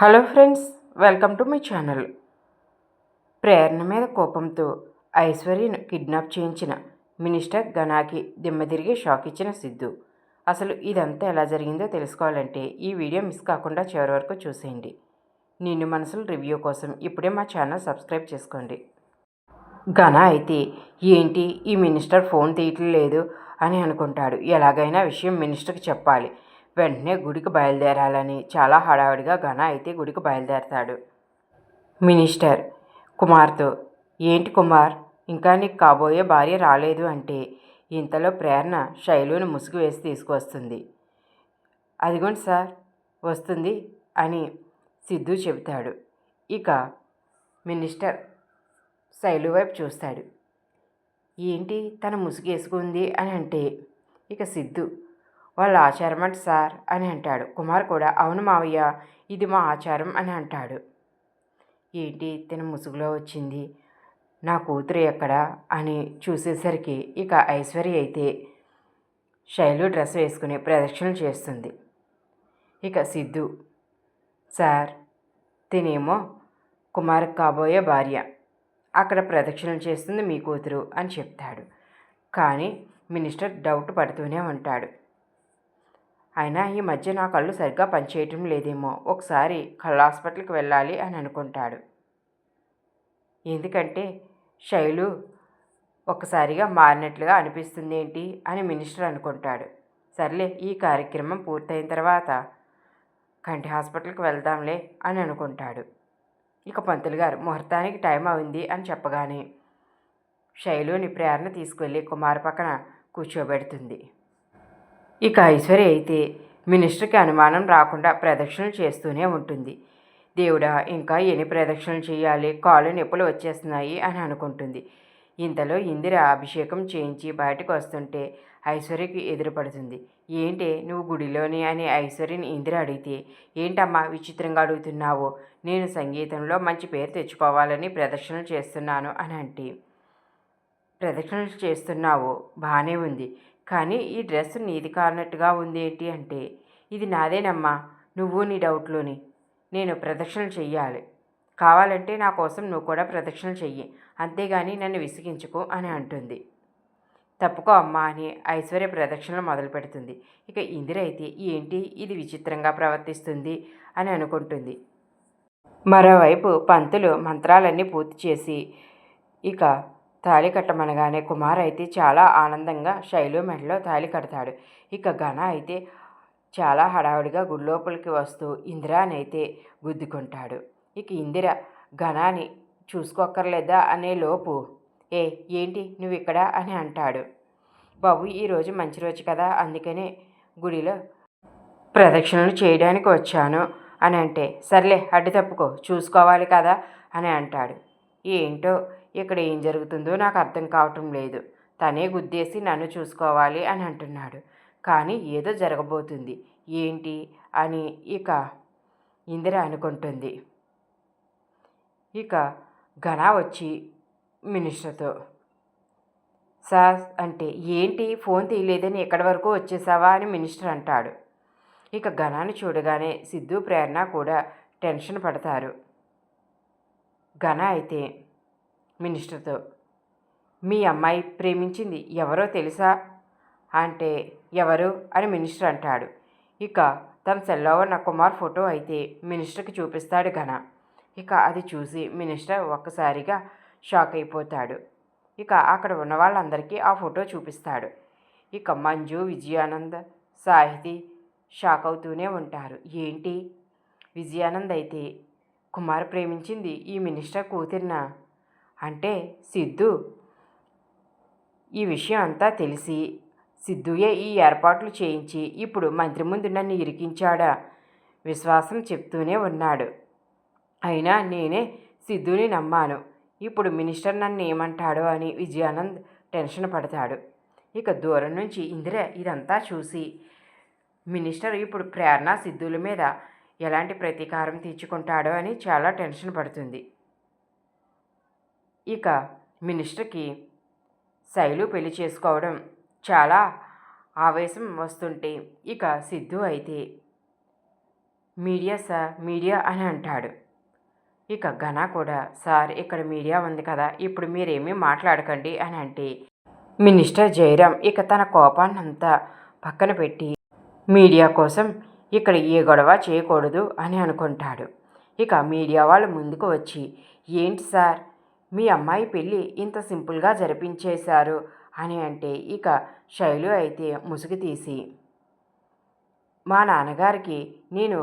Hello friends, welcome to my channel. Prerana మీద కోపంతో ఐశ్వర్యను కిడ్నాప్ చేయించిన మినిస్టర్ ఘనాకి దిమ్మదిరిగి షాక్ ఇచ్చిన సిద్ధు. అసలు ఇదంతా ఎలా జరిగిందో తెలుసుకోవాలంటే ఈ వీడియో మిస్ కాకుండా చివరి వరకు చూసేయండి. నిన్ను మనసుల రివ్యూ కోసం ఇప్పుడే మా ఛానల్ సబ్స్క్రైబ్ చేసుకోండి. ఘన అయితే ఏంటి ఈ మినిస్టర్ ఫోన్ తీయట్లేదు అని అనుకుంటాడు. ఎలాగైనా విషయం మినిస్టర్కి చెప్పాలి. వెంటనే గుడికి బయలుదేరాలని చాలా హడావిడిగా ఘన అయితే గుడికి బయలుదేరతాడు. మినిస్టర్ కుమార్తో, ఏంటి కుమార్, ఇంకా నీకు కాబోయే భార్య రాలేదు అంటే ఇంతలో ప్రేరణ శైలుని ముసుగు వేసి తీసుకువస్తుంది. అదిగోండి సార్ వస్తుంది అని సిద్ధు చెబుతాడు. ఇక మినిస్టర్ శైలు వైపు చూస్తాడు. ఏంటి తన ముసుగు వేసుకుంది అని అంటే ఇక సిద్ధు వాళ్ళ ఆచారం అంటే సార్ అని అంటాడు. కుమార్ కూడా అవును మావయ్య, ఇది మా ఆచారం అని అంటాడు. ఏంటి తన ముసుగులో వచ్చింది, నా కూతురు ఎక్కడా అని చూసేసరికి ఇక ఐశ్వర్య అయితే శైలు డ్రెస్ వేసుకుని ప్రదక్షిణలు చేస్తుంది. ఇక సిద్ధు, సార్ తినేమో కుమార్ కాబోయే భార్య, అక్కడ ప్రదక్షిణలు చేస్తుంది మీ కూతురు అని చెప్తాడు. కానీ మినిస్టర్ డౌట్ పడుతూనే ఉంటాడు. అయినా ఈ మధ్య నా కళ్ళు సరిగ్గా పనిచేయటం లేదేమో, ఒకసారి కళ్ళ హాస్పిటల్కి వెళ్ళాలి అని అనుకుంటాడు. ఎందుకంటే శైలు ఒక్కసారిగా మారినట్లుగా అనిపిస్తుంది ఏంటి అని మినిస్టర్ అనుకుంటాడు. సర్లే ఈ కార్యక్రమం పూర్తయిన తర్వాత కంటి హాస్పిటల్కి వెళ్దాంలే అని అనుకుంటాడు. ఇక పంతులు గారు ముహూర్తానికి టైం అయింది అని చెప్పగానే శైలుని ప్రేరణ తీసుకెళ్ళి కుమార్ పక్కన కూర్చోబెడుతుంది. ఇక ఐశ్వర్య అయితే మినిస్టర్కి అనుమానం రాకుండా ప్రదక్షిణలు చేస్తూనే ఉంటుంది. దేవుడా, ఇంకా ఎన్ని ప్రదక్షిణలు చేయాలి, కాళ్ళు నొప్పులు వచ్చేస్తున్నాయి అని అనుకుంటుంది. ఇంతలో ఇందిర అభిషేకం చేయించి బయటకు వస్తుంటే ఐశ్వర్యకి ఎదురుపడుతుంది. ఏంటి నువ్వు గుడిలోని అని ఐశ్వర్యని ఇందిర అడిగితే, ఏంటమ్మా విచిత్రంగా అడుగుతున్నావు, నేను సంగీతంలో మంచి పేరు తెచ్చుకోవాలని ప్రదక్షిణలు చేస్తున్నాను అని అంటే, ప్రదక్షిణలు చేస్తున్నావు బాగానే ఉంది, కానీ ఈ డ్రెస్ నీది కానట్టుగా ఉంది ఏంటి అంటే, ఇది నాదేనమ్మా, నువ్వు నీ డౌట్లోని, నేను ప్రదక్షిణలు చెయ్యాలి, కావాలంటే నా కోసం నువ్వు కూడా ప్రదక్షిణలు చెయ్యి, అంతేగాని నన్ను విసిగించుకో అని అంటుంది. తప్పుకో అమ్మా అని ఐశ్వర్య ప్రదక్షిణలు మొదలు పెడుతుంది. ఇక ఇందిర అయితే ఏంటి ఇది విచిత్రంగా ప్రవర్తిస్తుంది అని అనుకుంటుంది. మరోవైపు పంతులు మంత్రాలన్నీ పూర్తి చేసి ఇక తాళి కట్టమనగానే కుమార్ అయితే చాలా ఆనందంగా శైలు మెడలో తాళి కడతాడు. ఇక ఘన అయితే చాలా హడావుడిగా గుడి లోపలికి వస్తూ ఇందిరానైతే గుద్దుకుంటాడు. ఇక ఇందిర ఘనాని చూసుకోక్కర్లేదా అనే లోపు, ఏంటి నువ్వు ఇక్కడ అని అంటాడు. బాబు ఈరోజు మంచి రోజు కదా, అందుకనే గుడిలో ప్రదక్షిణలు చేయడానికి వచ్చాను అని అంటే, సర్లే అడ్డు తప్పుకో, చూసుకోవాలి కదా అని అంటాడు. ఏంటో ఇక్కడ ఏం జరుగుతుందో నాకు అర్థం కావటం లేదు, తనే గుద్దేసి నన్ను చూసుకోవాలి అని అంటున్నాడు. కానీ ఏదో జరగబోతుంది ఏంటి అని ఇక ఇందిర అనుకుంటుంది. ఇక ఘన వచ్చి మినిస్టర్తో, సార్ అంటే, ఏంటి ఫోన్ తీయలేదని ఎక్కడి వరకు వచ్చేసావా అని మినిస్టర్ అంటాడు. ఇక ఘనాన్ని చూడగానే సిద్ధు ప్రేరణ కూడా టెన్షన్ పడతారు. ఘన అయితే మినిస్టర్తో, మీ అమ్మాయి ప్రేమించింది ఎవరో తెలుసా అంటే, ఎవరు అని మినిస్టర్ అంటాడు. ఇక తన సెల్లో ఉన్న కుమార్ ఫోటో అయితే మినిస్టర్కి చూపిస్తాడు ఘన. ఇక అది చూసి మినిస్టర్ ఒక్కసారిగా షాక్ అయిపోతాడు. ఇక అక్కడ ఉన్న వాళ్ళందరికీ ఆ ఫోటో చూపిస్తాడు. ఇక మంజు, విజయానంద్, సాహితి షాక్ అవుతూనే ఉంటారు. ఏంటి విజయానంద్ అయితే, కుమార్ ప్రేమించింది ఈ మినిస్టర్ కూతురినా అంటే సిద్ధు ఈ విషయం అంతా తెలిసి సిద్ధుయే ఈ ఏర్పాట్లు చేయించి ఇప్పుడు మంత్రి ముందు నన్ను ఇరికించాడా, విశ్వాసం చెప్తూనే ఉన్నాడు, అయినా నేనే సిద్ధుని నమ్మాను, ఇప్పుడు మినిస్టర్ నన్ను ఏమంటాడో అని విజయానంద్ టెన్షన్ పడతాడు. ఇక దూరం నుంచి ఇందిర ఇదంతా చూసి మినిస్టర్ ఇప్పుడు ప్రేరణ సిద్ధుల మీద ఎలాంటి ప్రతీకారం తీర్చుకుంటాడో అని చాలా టెన్షన్ పడుతుంది. ఇక మినిస్టర్కి శైలు పెళ్లి చేసుకోవడం చాలా ఆవేశం వస్తుంటే ఇక సిద్ధు అయితే మీడియా సార్ మీడియా అని అంటాడు. ఇక ఘన కూడా సార్ ఇక్కడ మీడియా ఉంది కదా, ఇప్పుడు మీరేమీ మాట్లాడకండి అని అంటే మినిస్టర్ జయరాం ఇక తన కోపాన్నంతా పక్కన పెట్టి మీడియా కోసం ఇక్కడ ఏ గొడవ చేయకూడదు అని అనుకుంటాడు. ఇక మీడియా వాళ్ళు ముందుకు వచ్చి ఏంటి సార్ మీ అమ్మాయి పెళ్ళి ఇంత సింపుల్గా జరిపించేశారు అని అంటే ఇక శైలు అయితే ముసుగు తీసి మా నాన్నగారికి నేను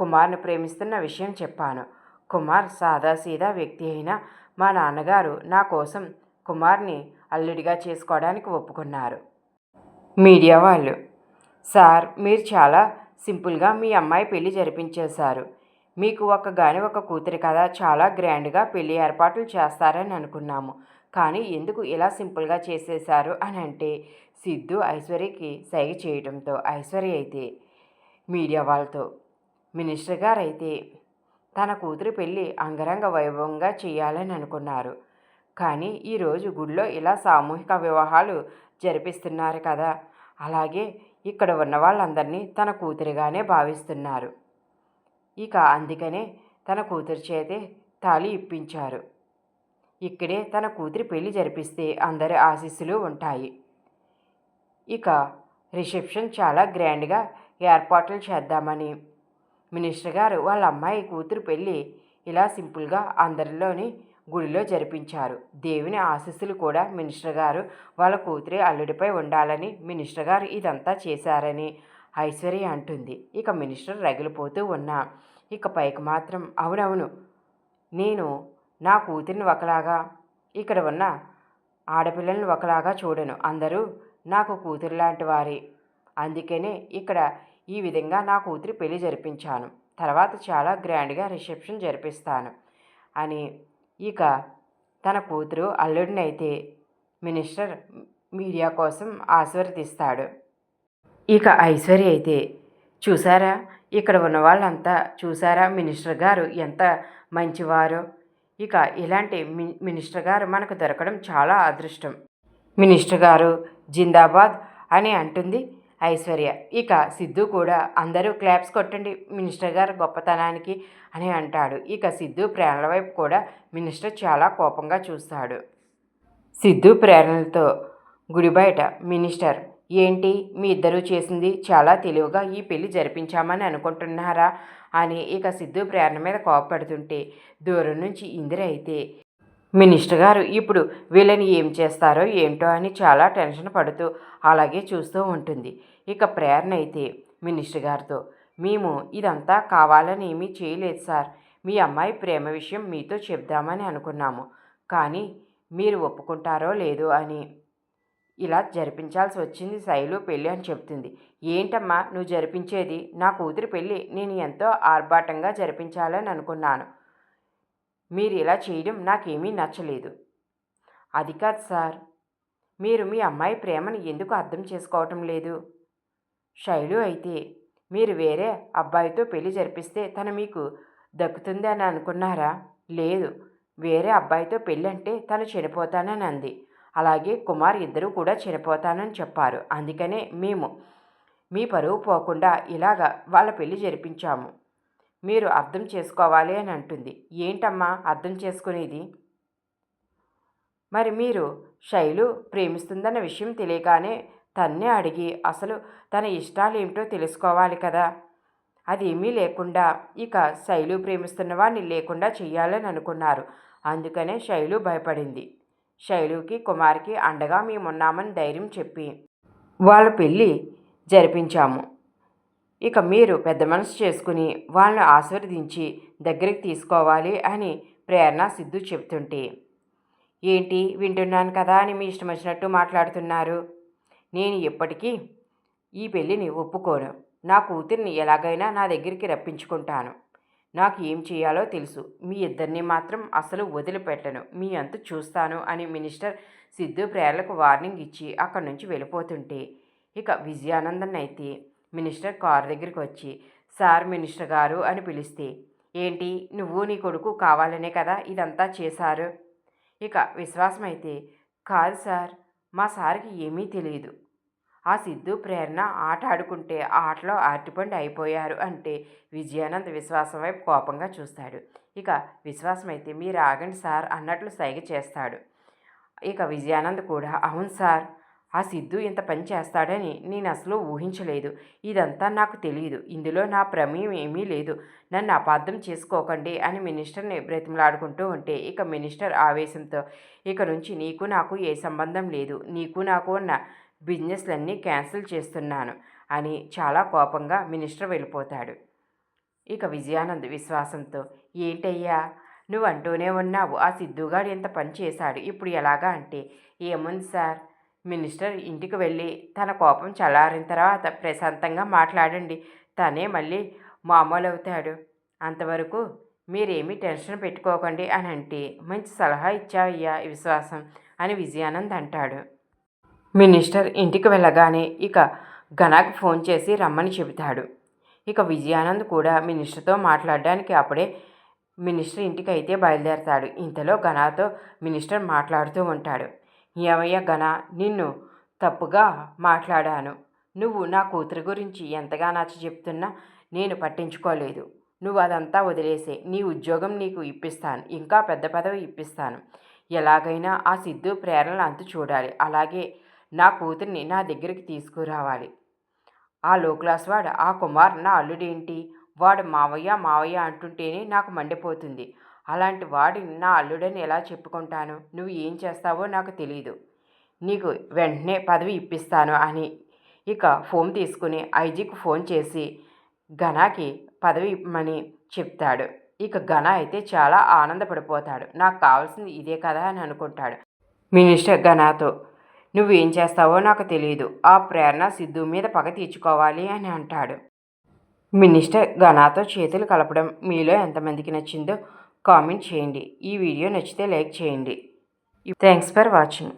కుమార్ని ప్రేమిస్తున్న విషయం చెప్పాను. కుమార్ సాదాసీదా వ్యక్తి అయినా మా నాన్నగారు నా కోసం కుమార్ని అల్లుడిగా చేసుకోవడానికి ఒప్పుకున్నారు. మీడియా వాళ్ళు సార్ మీరు చాలా సింపుల్గా మీ అమ్మాయి పెళ్లి జరిపించేశారు. మీకు ఒక కూతురి కదా, చాలా గ్రాండ్గా పెళ్లి ఏర్పాట్లు చేస్తారని అనుకున్నాము. కానీ ఎందుకు ఇలా సింపుల్గా చేసేశారు అని అంటే సిద్ధు ఐశ్వర్యకి సైగ చేయడంతో ఐశ్వర్య అయితే మీడియా వాళ్ళతో మినిస్టర్ గారు అయితే తన కూతురి పెళ్ళి అంగరంగ వైభవంగా చేయాలని అనుకున్నారు. కానీ ఈరోజు గుడిలో ఇలా సామూహిక వివాహాలు జరిపిస్తున్నారు కదా, అలాగే ఇక్కడ ఉన్న వాళ్ళందరినీ తన కూతురిగానే భావిస్తున్నారు. ఇక అందుకనే తన కూతురి చేతే తాళి ఇప్పించారు. ఇక్కడే తన కూతురి పెళ్లి జరిపిస్తే అందరి ఆశీస్సులు ఉంటాయి. ఇక రిసెప్షన్ చాలా గ్రాండ్గా ఏర్పాట్లు చేద్దామని మినిస్టర్ గారు వాళ్ళ అమ్మాయి కూతురు పెళ్ళి ఇలా సింపుల్గా అందరిలోని గుడిలో జరిపించారు. దేవుని ఆశీస్సులు కూడా మినిస్టర్ గారు వాళ్ళ కూతురి అల్లుడిపై ఉండాలని మినిస్టర్ గారు ఇదంతా చేశారని ఐశ్వర్య అంటుంది. ఇక మినిస్టర్ రగిలిపోతూ ఉన్నా ఇక పైకి మాత్రం అవునవును, నేను నా కూతురిని ఒకలాగా ఇక్కడ ఉన్న ఆడపిల్లల్ని ఒకలాగా చూడను, అందరూ నాకు కూతురు లాంటి వారి, అందుకనే ఇక్కడ ఈ విధంగా నా కూతురి పెళ్లి జరిపించాను, తర్వాత చాలా గ్రాండ్గా రిసెప్షన్ జరిపిస్తాను అని ఇక తన కూతురు అల్లుడిని అయితే మినిస్టర్ మీడియా కోసం ఆశీర్వదిస్తాడు. ఇక ఐశ్వర్య అయితే చూసారా ఇక్కడ ఉన్న వాళ్ళంతా చూసారా మినిస్టర్ గారు ఎంత మంచివారో, ఇక ఇలాంటి మినిస్టర్ గారు మనకు దొరకడం చాలా అదృష్టం, మినిస్టర్ గారు జిందాబాద్ అని అంటుంది ఐశ్వర్య. ఇక సిద్ధు కూడా అందరూ క్లాప్స్ కొట్టండి మినిస్టర్ గారు గొప్పతనానికి అని అంటాడు. ఇక సిద్ధు ప్రేరణల వైపు కూడా మినిస్టర్ చాలా కోపంగా చూస్తాడు. సిద్ధు ప్రేరణలతో గుడి బయట మినిస్టర్ ఏంటి మీ ఇద్దరూ చేసింది చాలా తెలివిగా ఈ పెళ్లి జరిపించామని అనుకుంటున్నారా అని ఇక సిద్ధు ప్రేరణ మీద కోపపడుతుంటే దూరం నుంచి ఇందిర అయితే మినిస్టర్ గారు ఇప్పుడు వీళ్ళని ఏం చేస్తారో ఏంటో అని చాలా టెన్షన్ పడుతూ అలాగే చూస్తూ ఉంటుంది. ఇక ప్రేరణ అయితే మినిస్టర్ గారితో మేము ఇదంతా కావాలని ఏమీ చేయలేదు సార్, మీ అమ్మాయి ప్రేమ విషయం మీతో చెప్దామని అనుకున్నాము, కానీ మీరు ఒప్పుకుంటారో లేదో అని ఇలా జరిపించాల్సి వచ్చింది శైలు పెళ్ళి అని చెప్తుంది. ఏంటమ్మా నువ్వు జరిపించేది, నా కూతురి పెళ్ళి నేను ఎంతో ఆర్భాటంగా జరిపించాలని అనుకున్నాను, మీరు ఇలా చేయడం నాకేమీ నచ్చలేదు. అది కాదు సార్, మీరు మీ అమ్మాయి ప్రేమను ఎందుకు అర్థం చేసుకోవటం లేదు? శైలు అయితే మీరు వేరే అబ్బాయితో పెళ్లి జరిపిస్తే తను మీకు దక్కుతుంది అని అనుకున్నారా? లేదు, వేరే అబ్బాయితో పెళ్ళి అంటే తను చనిపోతానని అంది, అలాగే కుమార్ ఇద్దరూ కూడా చనిపోతానని చెప్పారు, అందుకనే మేము మీ పరువు పోకుండా ఇలాగా వాళ్ళ పెళ్లి జరిపించాము, మీరు అర్థం చేసుకోవాలి అని అంటుంది. ఏంటమ్మా అర్థం చేసుకునేది? మరి మీరు శైలు ప్రేమిస్తుందన్న విషయం తెలియగానే తన్నే అడిగి అసలు తన ఇష్టాలు ఏమిటో తెలుసుకోవాలి కదా, అదేమీ లేకుండా ఇక శైలు ప్రేమిస్తున్న వాడిని లేకుండా చెయ్యాలని అనుకున్నారు, అందుకనే శైలు భయపడింది. శైలుకి కుమార్కి అండగా మేమున్నామని ధైర్యం చెప్పి వాళ్ళ పెళ్ళి జరిపించాము, ఇక మీరు పెద్ద మనసు చేసుకుని వాళ్ళని ఆశీర్వదించి దగ్గరికి తీసుకోవాలి అని ప్రేరణ సిద్ధు చెబుతుంటే ఏంటి వింటున్నాను కదా అని మీ ఇష్టం వచ్చినట్టు మాట్లాడుతున్నారు, నేను ఎప్పటికీ ఈ పెళ్ళిని ఒప్పుకోను, నా కూతుర్ని ఎలాగైనా నా దగ్గరికి రప్పించుకుంటాను, నాకు ఏం చేయాలో తెలుసు, మీ ఇద్దరిని మాత్రం అసలు వదిలిపెట్టను, మీ అంతు చూస్తాను అని మినిస్టర్ సిద్ధు ప్రేరణకు వార్నింగ్ ఇచ్చి అక్కడి నుంచి వెళ్ళిపోతుంటే ఇక విజయానందన్ అయితే మినిస్టర్ కారు దగ్గరికి వచ్చి సార్ మినిస్టర్ గారు అని పిలిస్తే ఏంటి నువ్వు నీ కొడుకు కావాలనే కదా ఇదంతా చేశారు? ఇక విశ్వాసం అయితే కాదు సార్, మా సార్కి ఏమీ తెలియదు, ఆ సిద్ధు ప్రేరణ ఆట ఆడుకుంటే ఆటలో ఆర్టిపండు అయిపోయారు అంటే విజయానంద్ విశ్వాసం వైపు కోపంగా చూస్తాడు. ఇక విశ్వాసం అయితే మీరు ఆగండి సార్ అన్నట్లు సైగ చేస్తాడు. ఇక విజయానంద్ కూడా అవును సార్, ఆ సిద్ధు ఇంత పని చేస్తాడని నేను అసలు ఊహించలేదు. ఇదంతా నాకు తెలియదు. ఇందులో నా ప్రమేయం ఏమీ లేదు. నన్ను అపార్థం చేసుకోకండి అని మినిస్టర్ని బ్రతిమలాడుకుంటూ ఉంటే ఇక మినిస్టర్ ఆవేశంతో ఇక నుంచి నీకు నాకు ఏ సంబంధం లేదు. నీకు నాకు ఉన్న బిజినెస్లన్నీ క్యాన్సిల్ చేస్తున్నాను అని చాలా కోపంగా మినిస్టర్ వెళ్ళిపోతాడు. ఇక విజయానంద్ విశ్వాసంతో ఏంటయ్యా నువ్వు అంటూనే ఉన్నావు ఆ సిద్ధుగాడు ఎంత పని చేశాడు, ఇప్పుడు ఎలాగా అంటే ఏముంది సార్, మినిస్టర్ ఇంటికి వెళ్ళి తన కోపం చల్లారిన తర్వాత ప్రశాంతంగా మాట్లాడండి, తనే మళ్ళీ మామూలు అవుతాడు. అంతవరకు మీరేమీ టెన్షన్ పెట్టుకోకండి అని అంటే మంచి సలహా ఇచ్చావయ్యా విశ్వాసం అని విజయానంద్ అంటాడు. మినిస్టర్ ఇంటికి వెళ్ళగానే ఇక ఘనాకి ఫోన్ చేసి రమ్మని చెబుతాడు. ఇక విజయానంద్ కూడా మినిస్టర్తో మాట్లాడడానికి అప్పుడే మినిస్టర్ ఇంటికి అయితే బయలుదేరతాడు. ఇంతలో ఘనాతో మినిస్టర్ మాట్లాడుతూ ఉంటాడు. ఏమయ్య ఘన, నిన్ను తప్పుగా మాట్లాడాను. నువ్వు నా కూతురు గురించి ఎంతగా నచ్చ చెప్తున్నా నేను పట్టించుకోలేదు. నువ్వు అదంతా వదిలేసే, నీ ఉద్యోగం నీకు ఇప్పిస్తాను, ఇంకా పెద్ద పదవి ఇప్పిస్తాను. ఎలాగైనా ఆ సిద్ధు ప్రేరణలు అంతు చూడాలి. అలాగే నా కూతుర్ని నా దగ్గరికి తీసుకురావాలి. ఆ లో క్లాస్ వాడు ఆ కుమార్ నా అల్లుడేంటి, వాడు మావయ్య మావయ్య అంటుంటేనే నాకు మండిపోతుంది. అలాంటి వాడిని నా అల్లుడని ఎలా చెప్పుకుంటాను? నువ్వు ఏం చేస్తావో నాకు తెలీదు. నీకు వెంటనే పదవి ఇప్పిస్తాను అని ఇక ఫోన్ తీసుకుని ఐజీకి ఫోన్ చేసి ఘనాకి పదవి ఇమ్మని చెప్తాడు. ఇక ఘన అయితే చాలా ఆనందపడిపోతాడు. నాకు కావాల్సింది ఇదే కదా అని అనుకుంటాడు. మినిస్టర్ ఘనాతో నువ్వేం చేస్తావో నాకు తెలియదు, ఆ ప్రేరణ సిద్ధు మీద పగ తీర్చుకోవాలి అని అంటాడు. మినిస్టర్ ఘనాతో చేతులు కలపడం మీలో ఎంతమందికి నచ్చిందో కామెంట్ చేయండి. ఈ వీడియో నచ్చితే లైక్ చేయండి. Thanks for watching.